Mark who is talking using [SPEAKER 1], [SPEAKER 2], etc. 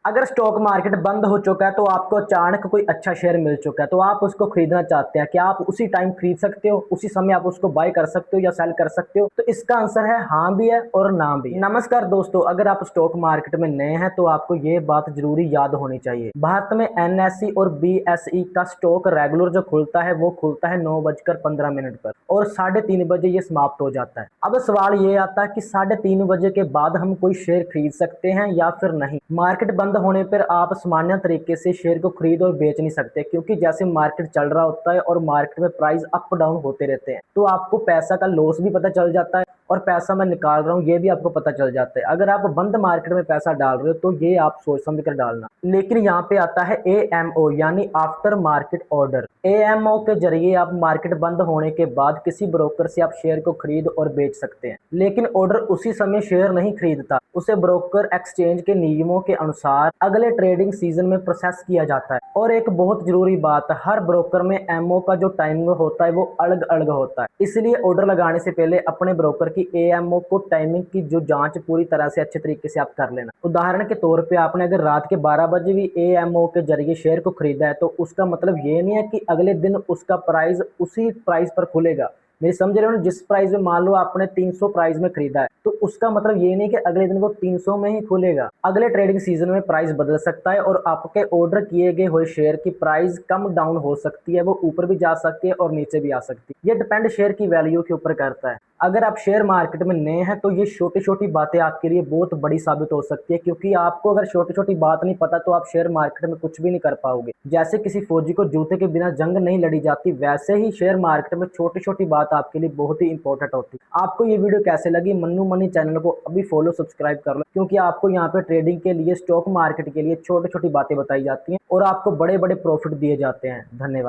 [SPEAKER 1] अगर stock market बंद हो चुका है तो आपको अचानक कोई अच्छा शेयर मिल चुका है तो आप उसको खरीदना चाहते हैं, क्या आप उसी टाइम खरीद सकते हो? उसी समय आप उसको बाय कर सकते हो या सेल कर सकते हो? तो इसका आंसर है हाँ भी है और ना भी है। नमस्कार दोस्तों, अगर आप स्टॉक मार्केट में नए हैं तो आपको ये बात जरूरी याद होनी चाहिए। भारत में एनएसई और बीएसई का स्टॉक रेगुलर जो खुलता है वो खुलता है 9:15 पर और 3:30 ये समाप्त हो जाता है। अब सवाल ये आता है कि 3:30 के बाद हम कोई शेयर खरीद सकते हैं या फिर नहीं। मार्केट बंद होने पर आप सामान्य तरीके से शेयर को खरीद और बेच नहीं सकते, क्योंकि जैसे मार्केट चल रहा होता है और मार्केट में प्राइस अप डाउन होते रहते हैं तो आपको पैसा का लॉस भी पता चल जाता है और पैसा मैं निकाल रहा हूँ ये भी आपको पता चल जाता है। अगर आप बंद मार्केट में पैसा डाल रहे हो तो ये आप सोच समझ कर डालना। लेकिन यहाँ पे आता है एएमओ यानी आफ्टर मार्केट ऑर्डर। एएमओ के जरिए आप मार्केट बंद होने के बाद किसी ब्रोकर से आप शेयर को खरीद और बेच सकते हैं, लेकिन ऑर्डर उसी समय शेयर नहीं खरीदता, उसे ब्रोकर एक्सचेंज के नियमों के अनुसार अगले ट्रेडिंग सीजन में प्रोसेस किया जाता है। और एक बहुत जरूरी बात, हर ब्रोकर में एमओ का जो टाइमिंग होता है वो अलग अलग होता है, इसलिए ऑर्डर लगाने से पहले अपने ब्रोकर की एएमओ को टाइमिंग की जो जांच पूरी तरह से अच्छे तरीके से आप कर लेना। उदाहरण के तौर पे आपने अगर रात के 12 बजे भी एएमओ के जरिए शेयर को खरीदा है तो उसका मतलब ये नहीं है कि अगले दिन उसका प्राइस उसी प्राइस पर खुलेगा। मेरी समझ रहे हो ना? जिस प्राइस में मान लो आपने 300 प्राइस में खरीदा है तो उसका मतलब ये नहीं कि अगले दिन वो 300 में ही खुलेगा। अगले ट्रेडिंग सीजन में प्राइस बदल सकता है और आपके ऑर्डर किए गए हुए शेयर की प्राइस कम डाउन हो सकती है, वो ऊपर भी जा सकती है और नीचे भी आ सकती है। ये डिपेंड शेयर की वैल्यू के ऊपर करता है। अगर आप शेयर मार्केट में नए हैं तो ये छोटी छोटी बातें आपके लिए बहुत बड़ी साबित हो सकती है, क्योंकि आपको अगर छोटी छोटी बात नहीं पता तो आप शेयर मार्केट में कुछ भी नहीं कर पाओगे। जैसे किसी फौजी को जूते के बिना जंग नहीं लड़ी जाती, वैसे ही शेयर मार्केट में छोटी छोटी बात आपके लिए बहुत ही इंपॉर्टेंट होती है। आपको ये वीडियो कैसे लगी? मन्नू मनी चैनल को अभी फॉलो सब्सक्राइब कर लो, क्योंकि आपको यहाँ पे ट्रेडिंग के लिए, स्टॉक मार्केट के लिए छोटी छोटी बातें बताई जाती हैं और आपको बड़े बड़े प्रॉफिट दिए जाते हैं। धन्यवाद।